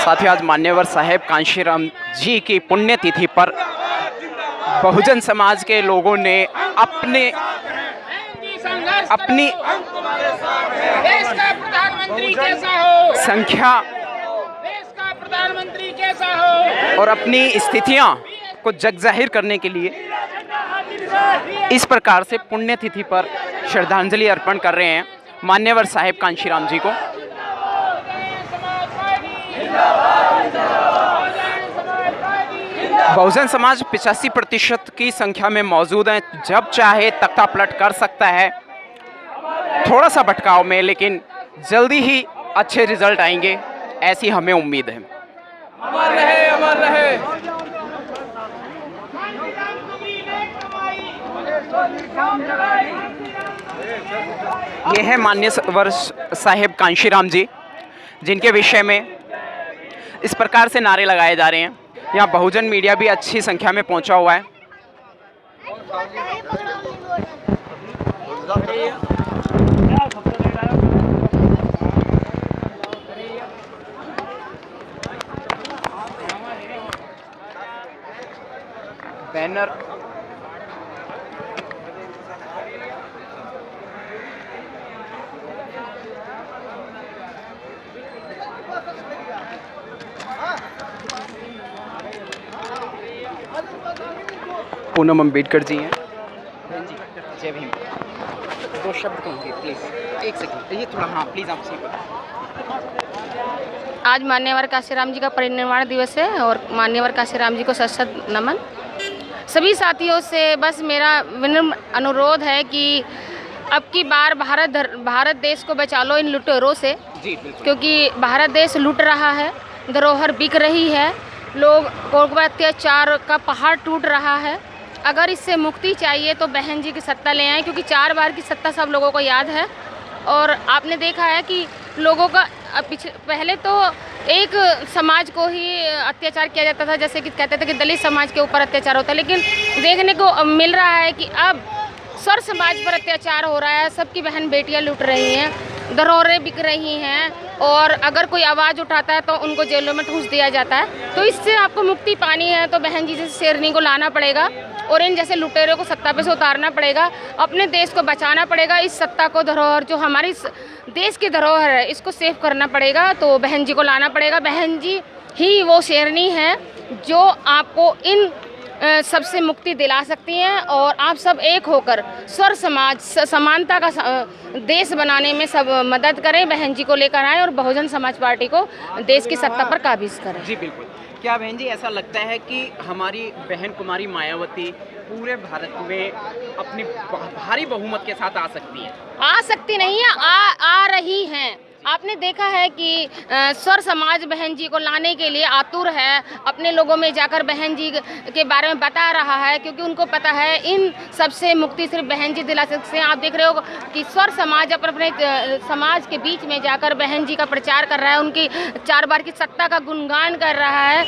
साथियों, आज मान्यवर साहेब कांशीराम जी की पुण्यतिथि पर बहुजन समाज के लोगों ने अपनी संख्या और अपनी स्थितियां को जगजाहिर करने के लिए इस प्रकार से पुण्यतिथि पर श्रद्धांजलि अर्पण कर रहे हैं मान्यवर साहेब कांशीराम जी को। बहुजन समाज 85% की संख्या में मौजूद है। जब चाहे तख्ता पलट कर सकता है, थोड़ा सा भटकाव में, लेकिन जल्दी ही अच्छे रिजल्ट आएंगे, ऐसी हमें उम्मीद है। अमर रहे, अमर रहे। ये है मान्यवर साहेब कांशीराम जी, जिनके विषय में इस प्रकार से नारे लगाए जा रहे हैं। यहाँ बहुजन मीडिया भी अच्छी संख्या में पहुंचा हुआ है। बैनर पूनम अम्बेडकर जी हैं। जय भीम। दो शब्द कहेंगे प्लीज, एक सेकंड, ये थोड़ा, हाँ प्लीज आप सही करें। आज मान्यवर कांशीराम जी का परिनिर्वाण दिवस है और मान्यवर कांशीराम जी को शत नमन। सभी साथियों से बस मेरा विनम्र अनुरोध है कि अब की बार भारत देश को बचा लो इन लुटेरों से, क्योंकि भारत देश लूट रहा है, धरोहर बिक रही है, लोग को अत्याचार का पहाड़ टूट रहा है। अगर इससे मुक्ति चाहिए तो बहन जी की सत्ता ले आए, क्योंकि 4 बार की सत्ता सब लोगों को याद है। और आपने देखा है कि लोगों का पहले तो एक समाज को ही अत्याचार किया जाता था, जैसे कि कहते थे कि दलित समाज के ऊपर अत्याचार होता है, लेकिन देखने को मिल रहा है कि अब सर्व समाज पर अत्याचार हो रहा है। सबकी बहन बेटियां लूट रही हैं, धरोहरें बिक रही हैं, और अगर कोई आवाज़ उठाता है तो उनको जेलों में ठूस दिया जाता है। तो इससे आपको मुक्ति पानी है तो बहन जी जैसे शेरनी को लाना पड़ेगा और इन जैसे लुटेरों को सत्ता पे से उतारना पड़ेगा। अपने देश को बचाना पड़ेगा। इस सत्ता को, धरोहर जो हमारी देश की धरोहर है, इसको सेव करना पड़ेगा। तो बहन जी को लाना पड़ेगा। बहन जी ही वो शेरनी है जो आपको इन सबसे मुक्ति दिला सकती हैं, और आप सब एक होकर स्वर समाज समानता का देश बनाने में सब मदद करें। बहन जी को लेकर आएँ और बहुजन समाज पार्टी को देश की सत्ता पर काबिज करें। जी बिल्कुल। क्या बहन जी ऐसा लगता है कि हमारी बहन कुमारी मायावती पूरे भारत में अपनी भारी बहुमत के साथ आ सकती हैं? आ सकती नहीं है, आ रही हैं। आपने देखा है कि स्वर समाज बहन जी को लाने के लिए आतुर है, अपने लोगों में जाकर बहन जी के बारे में बता रहा है, क्योंकि उनको पता है इन सबसे मुक्ति सिर्फ बहन जी दिला सकते हैं। आप देख रहे हो कि स्वर समाज अपने समाज के बीच में जाकर बहन जी का प्रचार कर रहा है, उनकी 4 बार की सत्ता का गुणगान कर रहा है।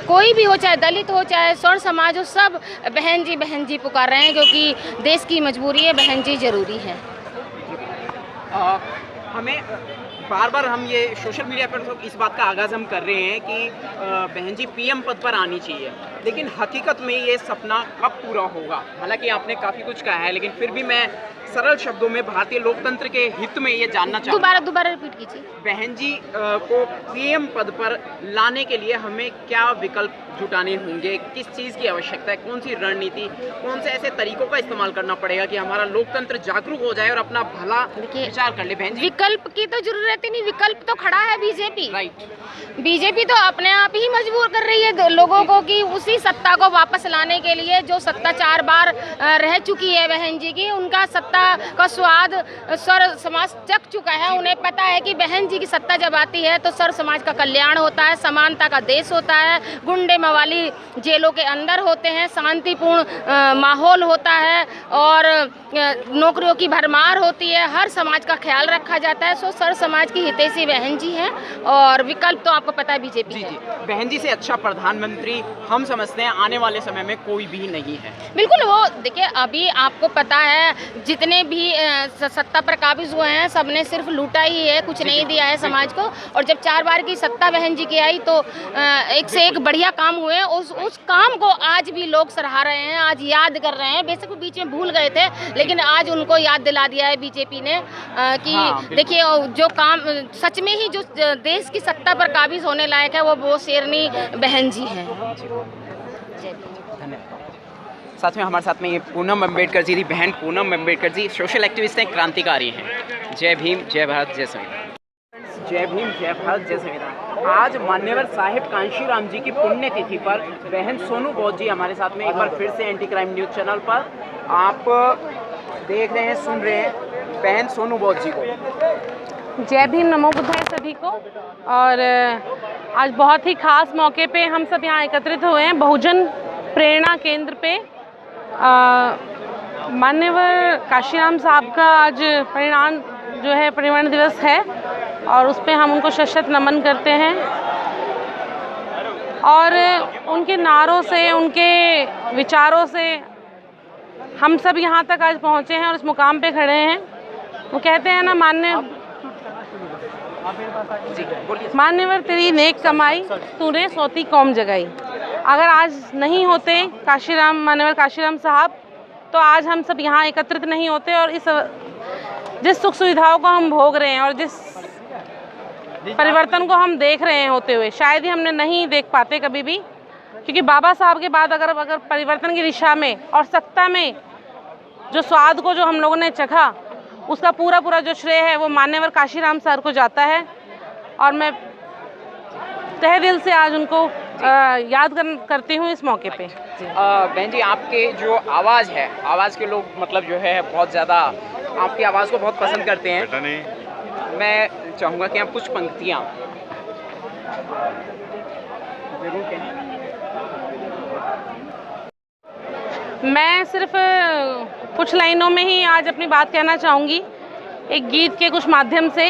कोई भी हो, चाहे दलित हो, चाहे स्वर समाज हो, सब बहन जी पुकार रहे हैं, क्योंकि देश की मजबूरी है, बहन जी जरूरी है। हमें बार बार हम ये सोशल मीडिया पर तो इस बात का आगाज़ हम कर रहे हैं कि बहन जी पीएम पद पर आनी चाहिए, लेकिन हकीकत में ये सपना कब पूरा होगा? हालांकि आपने काफ़ी कुछ कहा है, लेकिन फिर भी मैं सरल शब्दों में भारतीय लोकतंत्र के हित में ये जानना चाहूँगा। दोबारा रिपीट कीजिए। बहन जी को पीएम पद पर लाने के लिए हमें क्या विकल्प जुटाने होंगे? किस चीज़ की आवश्यकता है? कौन सी रणनीति, कौन से ऐसे तरीकों का इस्तेमाल करना पड़ेगा कि हमारा लोकतंत्र जागरूक हो जाए और अपना भला विचार कर ले? बहन जी, विकल्प की तो जरूरत ही नहीं, विकल्प तो खड़ा है बीजेपी। राइट। बीजेपी तो अपने आप ही मजबूर कर रही है लोगों को कि उसी सत्ता को वापस लाने के लिए, जो सत्ता 4 बार रह चुकी है बहन जी की, उनका सत्ता का स्वाद सर्व समाज चख चुका है। उन्हें पता है कि बहन जी की सत्ता जब आती है तो सर्व समाज का कल्याण होता है, समानता का देश होता है, गुंडे वाली जेलों के अंदर होते हैं, शांतिपूर्ण माहौल होता है और नौकरियों की भरमार होती है, हर समाज का ख्याल रखा जाता है। सो सर समाज की हितैषी बहन जी हैं और विकल्प तो आपको पता है बीजेपी जी है। जी, बहन जी से अच्छा प्रधानमंत्री हम समझते हैं आने वाले समय में कोई भी नहीं है। बिल्कुल, वो देखिए अभी आपको पता है जितने भी सत्ता पर काबिज हुए हैं सबने सिर्फ लूटा ही है, कुछ नहीं दिया है समाज को। और जब 4 बार की सत्ता बहन जी की आई तो एक से एक बढ़िया काम हुए। उस काम को आज भी लोग सराह रहे हैं, आज याद कर रहे हैं। बेशक वो बीच में भूल गए थे लेकिन आज उनको याद दिला दिया है बीजेपी ने कि देखिए जो काम सच में ही जो देश की सत्ता पर काबिज होने लायक है वो शेरनी बहन जी हैं। धन्यवाद। साथ में हमारे साथ में ये पूनम अम्बेडकर जी, बहन पूनम अम्बेडकर जी सोशल एक्टिविस्ट हैं, क्रांतिकारी हैं। जय भीम, जय भारत, जय संविधान। जय भीम, जय भारत, जय संविधान। आज मान्यवर साहिब कांशीराम जी की पुण्यतिथि पर बहन सोनू बौद्ध जी हमारे साथ में एक बार फिर से एंटी क्राइम न्यूज़ चैनल पर आप देख रहे हैं, सुन रहे हैं बहन सोनू बौद्ध जी को। जय भीम, नमो बुद्धाय सभी को। और आज बहुत ही खास मौके पे हम सब यहाँ एकत्रित हुए हैं बहुजन प्रेरणा केंद्र पे। मान्यवर काशीराम साहब का आज परिनिर्वाण दिवस है और उस पे हम उनको शत नमन करते हैं। और उनके नारों से, उनके विचारों से हम सब यहाँ तक आज पहुँचे हैं और इस मुकाम पे खड़े हैं। वो कहते हैं ना, मान्यवर तेरी नेक कमाई तूने सोती कौम जगाई। अगर आज नहीं होते मान्यवर काशीराम साहब तो आज हम सब यहाँ एकत्रित नहीं होते और जिस सुख सुविधाओं को हम भोग रहे हैं और जिस परिवर्तन को हम देख रहे हैं होते हुए शायद ही हमने नहीं देख पाते कभी भी। क्योंकि बाबा साहब के बाद अगर परिवर्तन की दिशा में और सत्ता में जो स्वाद को जो हम लोगों ने चखा उसका पूरा जो श्रेय है वो मान्यवर काशीराम सर को जाता है। और मैं तहे दिल से आज उनको याद करती हूँ इस मौके पे। बहन जी, आपके जो आवाज़ है, आवाज़ के लोग मतलब जो है बहुत ज़्यादा आपकी आवाज़ को बहुत पसंद करते हैं। मैं चाहूँगा कि आप कुछ पंक्तियाँ जरूर कहें। मैं सिर्फ कुछ लाइनों में ही आज अपनी बात कहना चाहूँगी, एक गीत के कुछ माध्यम से,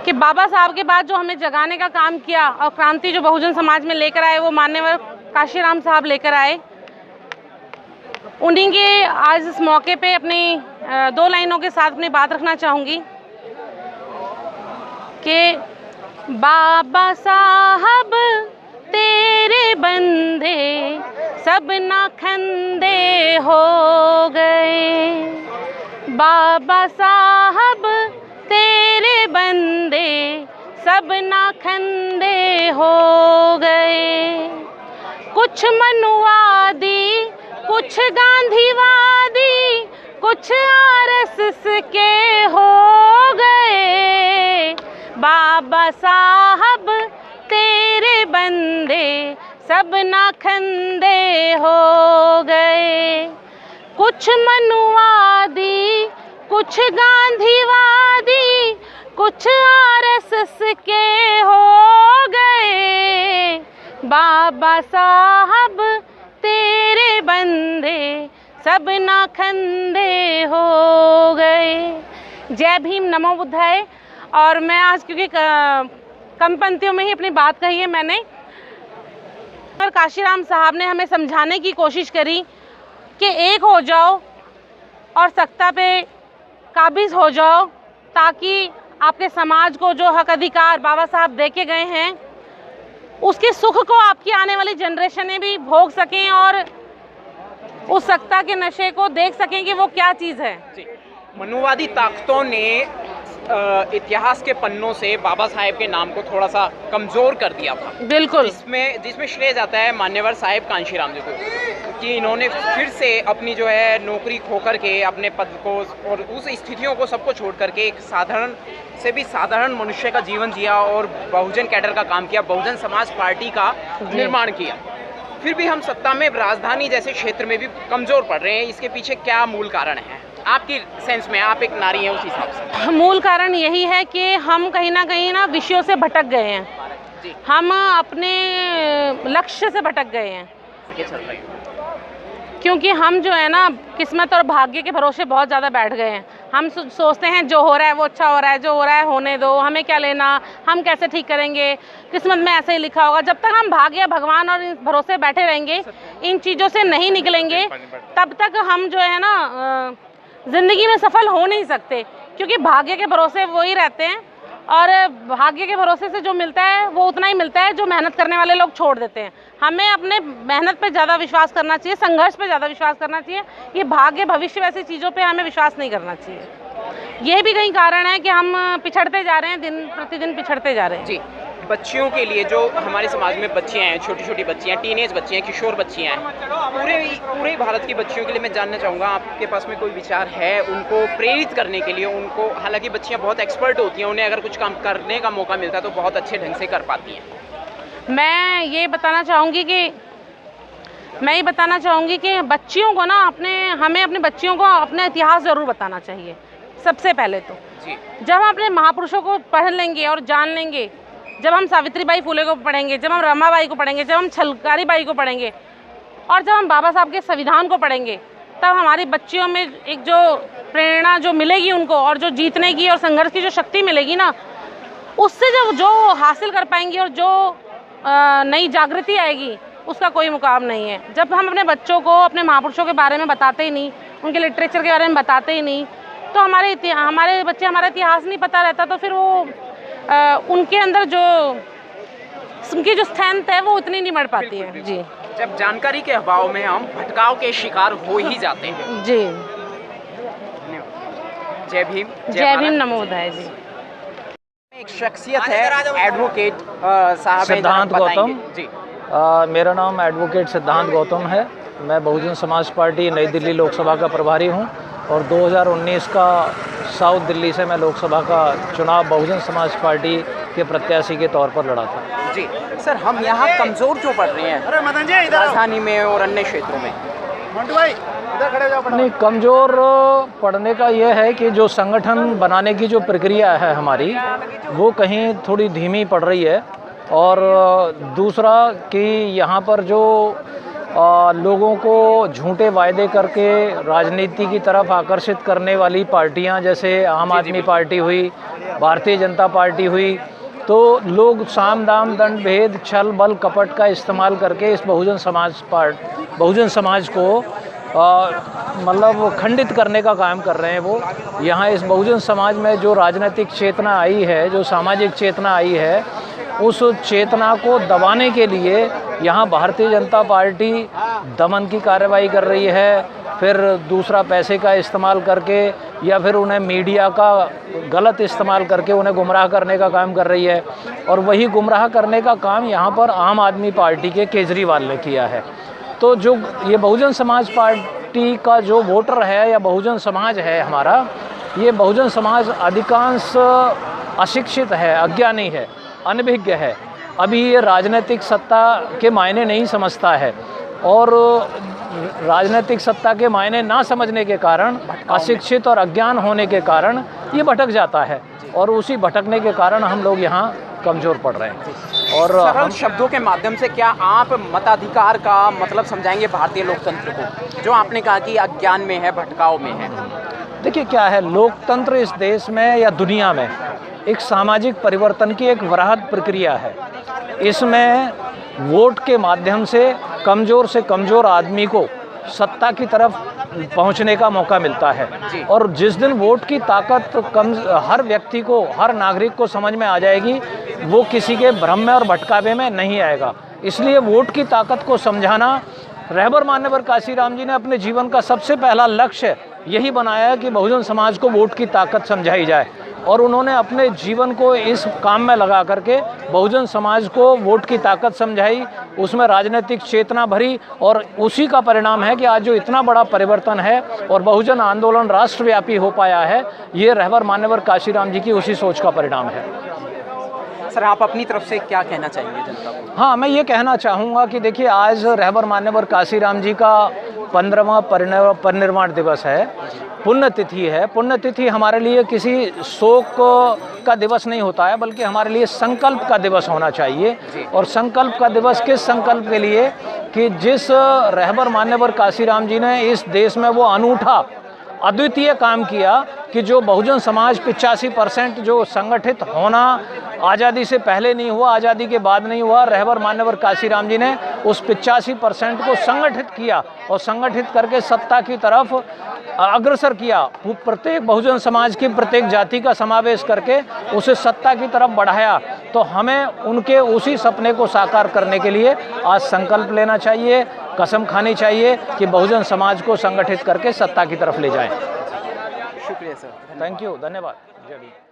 कि बाबा साहब के बाद जो हमें जगाने का काम किया और क्रांति जो बहुजन समाज में लेकर आए वो मान्यवर काशीराम साहब लेकर आए। उन्हीं के आज इस मौके पे अपनी 2 लाइनों के साथ अपनी बात रखना चाहूँगी कि बाबा साहब तेरे बंदे सब नाखंदे हो गए। बाबा साहब तेरे बंदे सब नाखंदे हो गए। कुछ मनुवादी, कुछ गांधीवादी, कुछ आरएसएस के हो गए। बाबा साहब तेरे बंदे सब नाखंदे हो गए। कुछ मनुवादी, कुछ गांधीवादी, कुछ आरएसएस के हो गए। बाबा साहब तेरे बंदे सब नाखंदे हो गए। जय भीम, नमो बुद्धाय। और मैं आज क्योंकि कम पंक्तियों में ही अपनी बात कही है मैंने, और काशीराम साहब ने हमें समझाने की कोशिश करी कि एक हो जाओ और सत्ता पे काबिज हो जाओ ताकि आपके समाज को जो हक अधिकार बाबा साहब दे के गए हैं उसके सुख को आपकी आने वाली जनरेशनें भी भोग सकें और उस सत्ता के नशे को देख सकें कि वो क्या चीज़ है। मनुवादी ताकतों ने इतिहास के पन्नों से बाबा साहेब के नाम को थोड़ा सा कमज़ोर कर दिया था। बिल्कुल, जिसमें श्रेय जाता है मान्यवर साहिब कांशीराम जी को कि इन्होंने फिर से अपनी जो है नौकरी खोकर के अपने पद को और उस स्थितियों को सबको छोड़ करके एक साधारण से भी साधारण मनुष्य का जीवन जिया और बहुजन कैडर का काम किया, बहुजन समाज पार्टी का निर्माण किया। फिर भी हम सत्ता में राजधानी जैसे क्षेत्र में भी कमज़ोर पड़ रहे हैं। इसके पीछे क्या मूल कारण है आपकी सेंस में? आप एक नारी हैं उस हिसाब से। मूल कारण यही है कि हम कहीं ना विषयों से भटक गए हैं। जी। हम अपने लक्ष्य से भटक गए हैं, ये चल रही है। क्योंकि हम जो है ना किस्मत और भाग्य के भरोसे बहुत ज़्यादा बैठ गए हैं। हम सोचते हैं जो हो रहा है वो अच्छा हो रहा है, जो हो रहा है होने दो, हमें क्या लेना, हम कैसे ठीक करेंगे, किस्मत में ऐसे ही लिखा होगा। जब तक हम भाग्य, भगवान और इस भरोसे बैठे रहेंगे, इन चीज़ों से नहीं निकलेंगे, तब तक हम जो है ना ज़िंदगी में सफल हो नहीं सकते। क्योंकि भाग्य के भरोसे वो ही रहते हैं, और भाग्य के भरोसे से जो मिलता है वो उतना ही मिलता है जो मेहनत करने वाले लोग छोड़ देते हैं। हमें अपने मेहनत पे ज़्यादा विश्वास करना चाहिए, संघर्ष पे ज़्यादा विश्वास करना चाहिए। ये भाग्य, भविष्य वैसी चीज़ों पे हमें विश्वास नहीं करना चाहिए। ये भी कई कारण है कि हम पिछड़ते जा रहे हैं, दिन प्रतिदिन पिछड़ते जा रहे हैं। जी, बच्चियों के लिए, जो हमारे समाज में बच्चियां हैं, छोटी छोटी बच्चियां, टीनेज बच्चियां, किशोर बच्चियां हैं, पूरे भारत की बच्चियों के लिए मैं जानना चाहूँगा, आपके पास में कोई विचार है उनको प्रेरित करने के लिए? उनको, हालांकि बच्चियां बहुत एक्सपर्ट होती हैं, उन्हें अगर कुछ काम करने का मौका मिलता है तो बहुत अच्छे ढंग से कर पाती हैं। मैं ये बताना चाहूँगी कि बच्चियों को ना हमें अपने बच्चियों को अपना इतिहास ज़रूर बताना चाहिए। सबसे पहले तो जी, जब हम अपने महापुरुषों को पढ़ लेंगे और जान लेंगे, जब हम सावित्रीबाई फुले को पढ़ेंगे, जब हम रमाबाई को पढ़ेंगे, जब हम छलकारी बाई को पढ़ेंगे, और जब हम बाबा साहब के संविधान को पढ़ेंगे, तब हमारी बच्चियों में एक जो प्रेरणा जो मिलेगी उनको, और जो जीतने की और संघर्ष की जो शक्ति मिलेगी ना, उससे जो हासिल कर पाएंगी और जो नई जागृति आएगी, उसका कोई मुकाम नहीं है। जब हम अपने बच्चों को अपने महापुरुषों के बारे में बताते ही नहीं, उनके लिटरेचर के बारे में बताते ही नहीं, तो हमारे बच्चे हमारा इतिहास नहीं पता रहता, तो फिर वो उनके अंदर उनकी जो स्ट्रेंथ है वो उतनी नहीं बढ़ पाती है। जी, जब जानकारी के अभाव में हम भटकाव के शिकार हो ही जाते हैं। जी, जय भीम, जय भीम, नमो बुद्धाय। जी, एक शख्सियत है एडवोकेट साहब सिद्धांत गौतम जी। मेरा नाम एडवोकेट सिद्धांत गौतम है। मैं बहुजन समाज पार्टी नई दिल्ली लोकसभा का प्रभारी हूं, और 2019 का साउथ दिल्ली से मैं लोकसभा का चुनाव बहुजन समाज पार्टी के प्रत्याशी के तौर पर लड़ा था। जी सर, हम यहाँ कमज़ोर जो पड़ रहे हैं राजधानी में और अन्य क्षेत्रों में? नहीं, कमज़ोर पड़ने का यह है कि जो संगठन बनाने की जो प्रक्रिया है हमारी, वो कहीं थोड़ी धीमी पड़ रही है। और दूसरा कि यहाँ पर जो लोगों को झूठे वायदे करके राजनीति की तरफ आकर्षित करने वाली पार्टियां, जैसे आम आदमी पार्टी हुई, भारतीय जनता पार्टी हुई, तो लोग साम दाम दंड भेद छल बल कपट का इस्तेमाल करके इस बहुजन समाज को मतलब खंडित करने का काम कर रहे हैं। वो यहाँ इस बहुजन समाज में जो राजनीतिक चेतना आई है, जो सामाजिक चेतना आई है, उस चेतना को दबाने के लिए यहाँ भारतीय जनता पार्टी दमन की कार्रवाई कर रही है। फिर दूसरा, पैसे का इस्तेमाल करके या फिर उन्हें मीडिया का गलत इस्तेमाल करके उन्हें गुमराह करने का काम कर रही है। और वही गुमराह करने का काम यहाँ पर आम आदमी पार्टी के केजरीवाल ने किया है। तो जो ये बहुजन समाज पार्टी का जो वोटर है या बहुजन समाज है हमारा, ये बहुजन समाज अधिकांश अशिक्षित है, अज्ञानी है, अनभिज्ञ है। अभी ये राजनीतिक सत्ता के मायने नहीं समझता है, और राजनीतिक सत्ता के मायने ना समझने के कारण, अशिक्षित और अज्ञान होने के कारण ये भटक जाता है, और उसी भटकने के कारण हम लोग यहाँ कमज़ोर पड़ रहे हैं। और सरल शब्दों के माध्यम से क्या आप मताधिकार का मतलब समझाएंगे भारतीय लोकतंत्र को, जो आपने कहा कि अज्ञान में है, भटकाव में है? देखिए, क्या है, लोकतंत्र इस देश में या दुनिया में एक सामाजिक परिवर्तन की एक वृहद प्रक्रिया है। इसमें वोट के माध्यम से कमज़ोर आदमी को सत्ता की तरफ पहुंचने का मौका मिलता है। और जिस दिन वोट की ताकत हर व्यक्ति को, हर नागरिक को समझ में आ जाएगी, वो किसी के भ्रम में और भटकावे में नहीं आएगा। इसलिए वोट की ताकत को समझाना, रहबर मान्यवर काशीराम जी ने अपने जीवन का सबसे पहला लक्ष्य यही बनाया कि बहुजन समाज को वोट की ताकत समझाई जाए, और उन्होंने अपने जीवन को इस काम में लगा करके बहुजन समाज को वोट की ताकत समझाई, उसमें राजनीतिक चेतना भरी, और उसी का परिणाम है कि आज जो इतना बड़ा परिवर्तन है और बहुजन आंदोलन राष्ट्रव्यापी हो पाया है, ये रहबर मान्यवर काशीराम जी की उसी सोच का परिणाम है। सर, आप अपनी तरफ से क्या कहना चाहेंगे जनता को? हाँ, मैं ये कहना चाहूँगा कि देखिए, आज रहबर मान्यवर काशीराम जी का 15वां परिनिर्वाण दिवस है। पुण्यतिथि है। पुण्यतिथि हमारे लिए किसी शोक का दिवस नहीं होता है, बल्कि हमारे लिए संकल्प का दिवस होना चाहिए। और संकल्प का दिवस किस संकल्प के लिए कि जिस रहबर मान्यवर काशीराम जी ने इस देश में वो अनूठा अद्वितीय काम किया कि जो बहुजन समाज 85% जो संगठित होना आज़ादी से पहले नहीं हुआ, आज़ादी के बाद नहीं हुआ, रहबर मान्यवर काशीराम जी ने उस 85% को संगठित किया और संगठित करके सत्ता की तरफ अग्रसर किया। प्रत्येक बहुजन समाज की प्रत्येक जाति का समावेश करके उसे सत्ता की तरफ बढ़ाया। तो हमें उनके उसी सपने को साकार करने के लिए आज संकल्प लेना चाहिए, कसम खानी चाहिए कि बहुजन समाज को संगठित करके सत्ता की तरफ ले जाएं। शुक्रिया सर। थैंक यू, धन्यवाद। जय भीम।